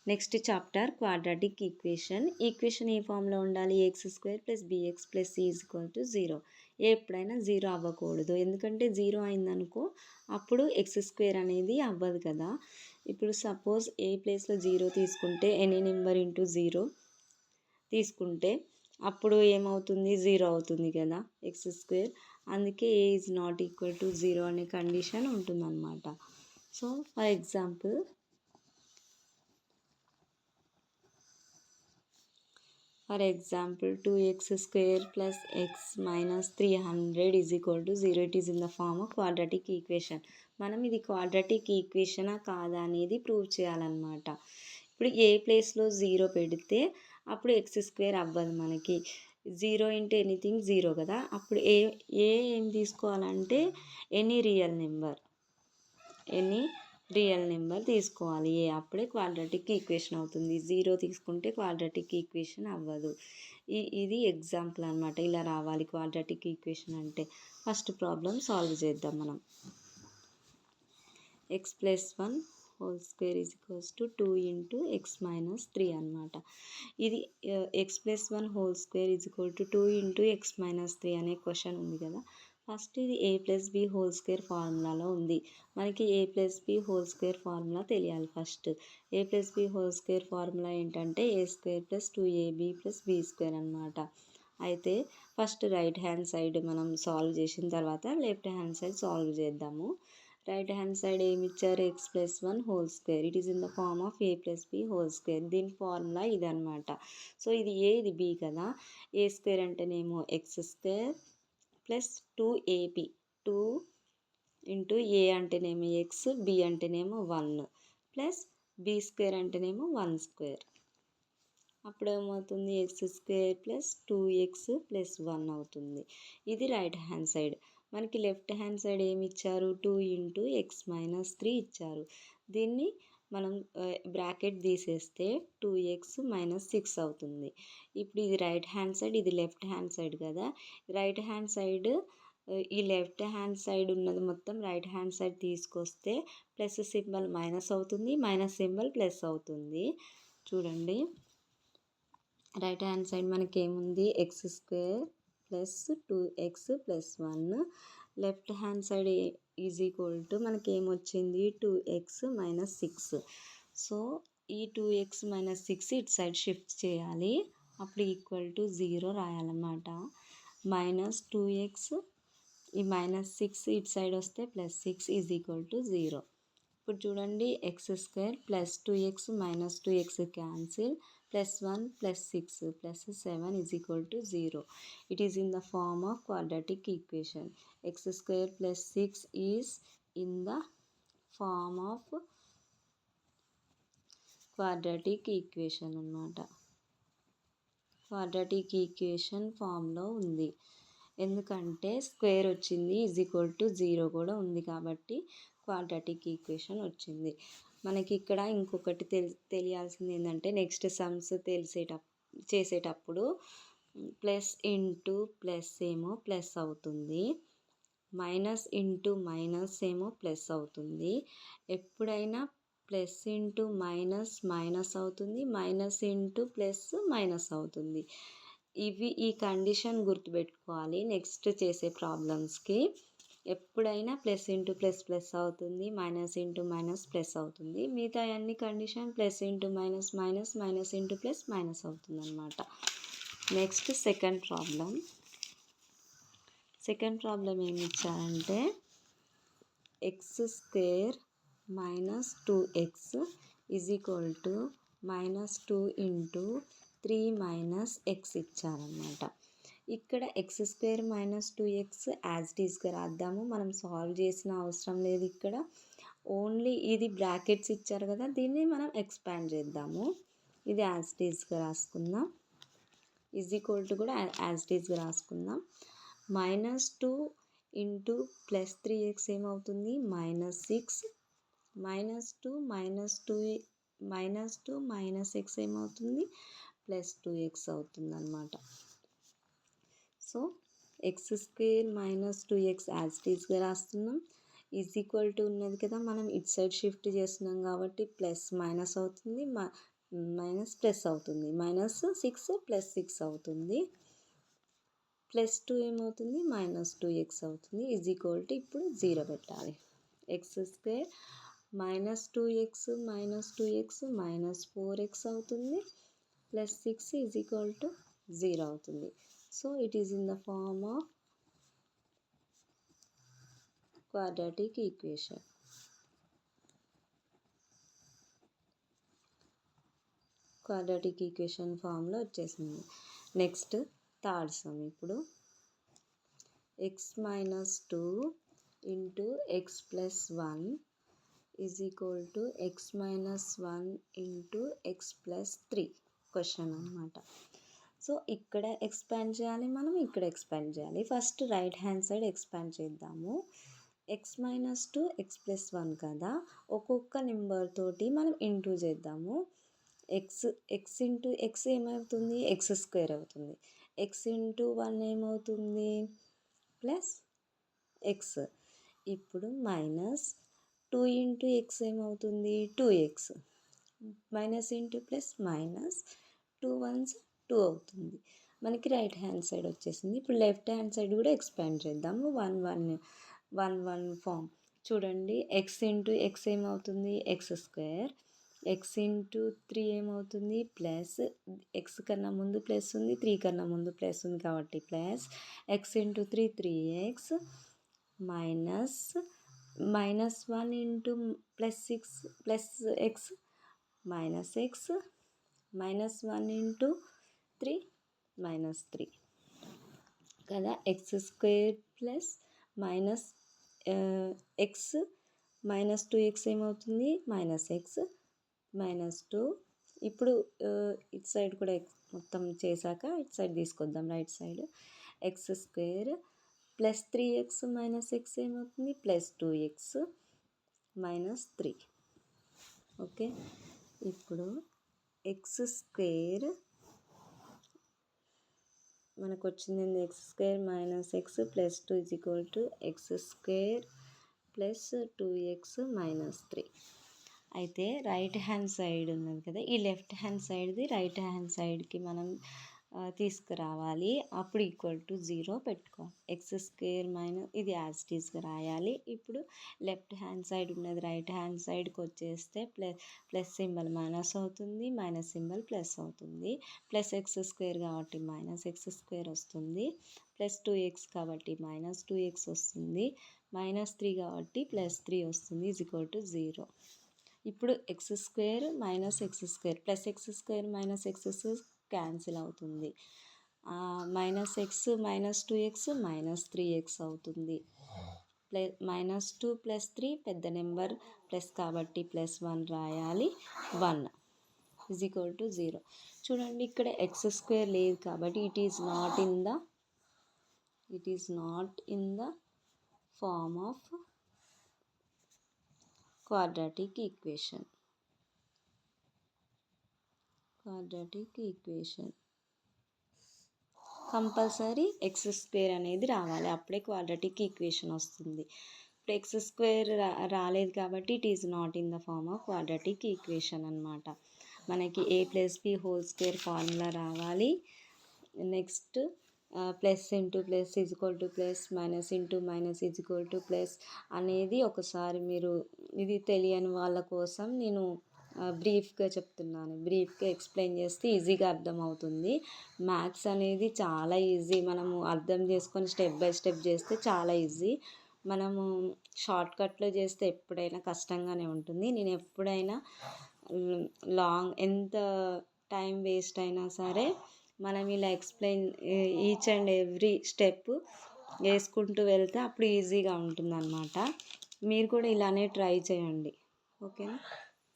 Next chapter quadratic equation. Equation ఏ ఫామ్లో ఉండాలి? x² + bx + c = 0. ఎప్పుడైనా 0 అవ్వకూడదు, ఎందుకంటే 0 అయిందనుకో అప్పుడు x² అనేది అవ్వదు కదా. ఇప్పుడు సపోజ్ ఏ ప్లేస్లో 0 తీసుకుంటే ఎనీ నెంబర్ ఇంటూ 0 తీసుకుంటే అప్పుడు ఏమవుతుంది? 0 అవుతుంది కదా x². అందుకే a is not equal to 0 అనే కండిషన్ ఉంటుందన్నమాట. So for example 2x² + x - 300 = 0. It is in the form of quadratic equation. మనం ఇది క్వాడ్రాటిక్ ఈక్వేషనా కాదా అనేది ప్రూవ్ చేయాలన్నమాట. ఇప్పుడు ఏ ప్లేస్లో 0 పెడితే అప్పుడు x² అవ్వదు మనకి. 0 ఇంటూ ఎనీథింగ్ 0 కదా. అప్పుడు ఏం తీసుకోవాలంటే ఎనీ రియల్ నెంబర్ తీసుకోవాలి. అప్పుడే క్వాడ్రాటిక్ ఈక్వేషన్ అవుతుంది. 0 తీసుకుంటే క్వాడ్రాటిక్ ఈక్వేషన్ అవ్వదు. ఇది ఎగ్జాంపుల్ అనమాట. ఇలా రావాలి క్వాడ్రాటిక్ ఈక్వేషన్ అంటే. ఫస్ట్ ప్రాబ్లం సాల్వ్ చేద్దాం మనం. x + 1 హోల్ స్క్వేర్ = 2 × x - 3 అనమాట. ఇది x + 1 హోల్ స్క్వేర్ = 2 × x - 3 అనే క్వశ్చన్ ఉంది కదా. ఫస్ట్ ఇది a + b హోల్ స్క్వేర్ ఫార్ములాలో ఉంది. మనకి a + b whole square formula తెలియాలి. First a + b whole square formula ఏంటంటే a² + 2ab + b² అనమాట. అయితే ఫస్ట్ రైట్ హ్యాండ్ సైడ్ మనం సాల్వ్ చేసిన తర్వాత లెఫ్ట్ హ్యాండ్ సైడ్ సాల్వ్ చేద్దాము. రైట్ హ్యాండ్ సైడ్ ఏమి ఇచ్చారు? x + 1 whole square. It is in the form of a + b whole square. దీని ఫార్ములా ఇదనమాట. సో ఇది a ఇది b కదా. a² అంటేనేమో x² + 2ab 2 ఇంటూ a అంటేనేమో x, b అంటేనేమో 1 ప్లస్ b² అంటేనేమో 1². అప్పుడు ఏమవుతుంది? x² + 2x + 1 అవుతుంది. ఇది రైట్ హ్యాండ్ సైడ్. మనకి లెఫ్ట్ హ్యాండ్ సైడ్ ఏమి ఇచ్చారు? 2 × x - 3 ఇచ్చారు. దీన్ని మనం బ్రాకెట్ తీసేస్తే 2x - 6 అవుతుంది. ఇప్పుడు ఇది రైట్ హ్యాండ్ సైడ్, ఇది లెఫ్ట్ హ్యాండ్ సైడ్ కదా. రైట్ హ్యాండ్ సైడ్ ఈ లెఫ్ట్ హ్యాండ్ సైడ్ ఉన్నది మొత్తం రైట్ హ్యాండ్ సైడ్ తీసుకొస్తే ప్లస్ సింబల్ మైనస్ అవుతుంది, మైనస్ సింబల్ ప్లస్ అవుతుంది. చూడండి, రైట్ హ్యాండ్ సైడ్ మనకి ఏముంది? x² + 2x + 1. Left hand side = మనకి ఏమొచ్చింది? 2x - 6. సో ఈ 2x - 6 ఇటు సైడ్ షిఫ్ట్ చేయాలి. అప్పుడు =0 రాయాలన్నమాట. -2x, ఈ -6 ఇటు సైడ్ వస్తే +6 = 0. ఇప్పుడు చూడండి, x² + 2x - 2x cancel, +1 + 6 + 7 = 0. It is in the form of quadratic equation. x² + 6 is in the form of quadratic equation అన్నమాట. క్వాడ్రాటిక్ ఈక్వేషన్ ఫామ్లో ఉంది. ఎందుకంటే స్క్వేర్ వచ్చింది, =0 కూడా ఉంది కాబట్టి క్వాడ్రాటిక్ ఈక్వేషన్ వచ్చింది. మనకి ఇక్కడ ఇంకొకటి తెలియాల్సింది ఏంటంటే, నెక్స్ట్ సమ్స్ చేసేటప్పుడు ప్లస్ ఇంటూ ప్లస్ ఏమో ప్లస్ అవుతుంది, మైనస్ ఇంటూ మైనస్ ఏమో ప్లస్ అవుతుంది. ఎప్పుడైనా ప్లస్ ఇంటూ మైనస్ మైనస్ అవుతుంది, మైనస్ ఇంటూ ప్లస్ మైనస్ అవుతుంది. ఈ కండిషన్ గుర్తుపెట్టుకోవాలి నెక్స్ట్ చేసే ప్రాబ్లమ్స్కి. ఎప్పుడైనా ప్లస్ ఇంటూ ప్లస్ ప్లస్ అవుతుంది, మైనస్ ఇంటూ మైనస్ ప్లస్ అవుతుంది. మిగతా అన్ని condition plus into minus minus, minus into plus minus అవుతుంది అనమాట. నెక్స్ట్ సెకండ్ ప్రాబ్లం ఏమి ఇచ్చారంటే, x² - 2x = -2 × 3 - x ఇచ్చారన్నమాట. ఇక్కడ x² - 2x యాజ్ ఇట్ ఈస్గా రాద్దాము. మనం సాల్వ్ చేసిన అవసరం లేదు. ఇక్కడ ఓన్లీ ఇది బ్రాకెట్స్ ఇచ్చారు కదా, దీన్ని మనం ఎక్స్పాండ్ చేద్దాము. ఇది యాజ్ ఇట్ ఈస్గా రాసుకుందాం. = కూడా యాజ్ ఇట్ ఈస్గా రాసుకుందాం. -2 × +3x ఏమవుతుంది? -6. -2 - x ఏమవుతుంది? +2x అవుతుంది అన్నమాట. So x² - 2x as it ఈస్గా రాస్తున్నాం. = ఉన్నది కదా, మనం ఇటు సైడ్ షిఫ్ట్ చేస్తున్నాం కాబట్టి ప్లస్ మైనస్ అవుతుంది, మైనస్ ప్లస్ అవుతుంది, -6 + 6 అవుతుంది, +2 ఏమవుతుంది -2x అవుతుంది, ఇప్పుడు 0 పెట్టాలి. x² -2x -2x -4x అవుతుంది, +6 0 అవుతుంది. So it is in the form of quadratic equation. Quadratic equation ఫామ్లో వచ్చేసింది. Next third sum. ఇప్పుడు x - 2 × x + 1 = x - 1 × x + 3 question అనమాట. సో ఇక్కడ ఎక్స్పాండ్ చేయాలి, మనం ఇక్కడ ఎక్స్పాండ్ చేయాలి. First right hand side expand చేద్దాము. x - 2 x + 1 కదా, ఒక్కొక్క నెంబర్ తోటి మనం ఇంటూ చేద్దాము. x × x ఏమవుతుంది x² అవుతుంది, x × 1 ఏమవుతుంది +x. ఇప్పుడు -2 × x ఏమవుతుంది 2x, minus into plus minus 2 1s 2 అవుతుంది. మనకి రైట్ హ్యాండ్ సైడ్ వచ్చేసింది. ఇప్పుడు లెఫ్ట్ హ్యాండ్ సైడ్ కూడా ఎక్స్పాండ్ చేద్దాము. 1 1 ఫామ్ చూడండి. x × x ఏమవుతుంది x², x × 3 ఏమవుతుంది ప్లస్, x కన్నా ముందు ప్లస్ ఉంది, 3 కన్నా ముందు ప్లస్ ఉంది కాబట్టి plus, x × 3 3x minus -1 × +6 +x -x -1 × 3 -3 కదా. x² plus minus x -2x ఏమవుతుంది -x -2. ఇప్పుడు ఇటు సైడ్ కూడా మొత్తం చేశాక ఇటు సైడ్ తీసుకొద్దాం right side. x² plus 3x - x ఏమవుతుంది +2x -3. ఓకే, ఇప్పుడు x² మనకు వచ్చింది x² - x + 2 x² + 2x -3. అయితే రైట్ హ్యాండ్ సైడ్ ఉన్నది కదా, ఈ లెఫ్ట్ హ్యాండ్ సైడ్ది రైట్ హ్యాండ్ సైడ్కి మనం తీసుకురావాలి. అప్పుడు =0 పెట్టుకోవాలి. x² ఇది యాజ్ ఇట్ ఈస్గా రాయాలి. ఇప్పుడు లెఫ్ట్ హ్యాండ్ సైడ్ ఉన్నది రైట్ హ్యాండ్ సైడ్కి వచ్చేస్తే ప్లస్ సింబల్ మైనస్ అవుతుంది, మైనస్ సింబల్ ప్లస్ అవుతుంది. +x² కాబట్టి -x² వస్తుంది, +2x కాబట్టి -2x వస్తుంది, -3 కాబట్టి +3 వస్తుంది, =0. ఇప్పుడు x² - x² +x² - x² cancel అవుతుంది. -x -2x -3x అవుతుంది. -2 + 3 పెద్ద నెంబర్ ప్లస్ కాబట్టి +1 రాయాలి, 1 =0. చూడండి ఇక్కడ x² లేదు కాబట్టి it is not in the form of quadratic equation. Compulsory x² అనేది రావాలి, అప్పుడే క్వాడ్రాటిక్ ఈక్వేషన్ వస్తుంది. ఇప్పుడు x² రాలేదు కాబట్టి it is not in the form of quadratic equation అనమాట. మనకి a+b² ఫార్ములా రావాలి. Next plus into plus plus, minus into minus plus అనేది ఒకసారి మీరు, ఇది తెలియని వాళ్ళ కోసం నేను బ్రీఫ్గా చెప్తున్నాను. బ్రీఫ్గా ఎక్స్ప్లెయిన్ చేస్తే ఈజీగా అర్థమవుతుంది. మ్యాథ్స్ అనేది చాలా ఈజీ, మనము అర్థం చేసుకొని స్టెప్ బై స్టెప్ చేస్తే చాలా ఈజీ. మనము షార్ట్కట్లో చేస్తే ఎప్పుడైనా కష్టంగానే ఉంటుంది. నేను ఎప్పుడైనా ఎంత టైం వేస్ట్ అయినా సరే మనం ఇలా explain each and every step వేసుకుంటూ వెళ్తే అప్పుడు ఈజీగా ఉంటుందన్నమాట. మీరు కూడా ఇలానే ట్రై చేయండి. ఓకేనా.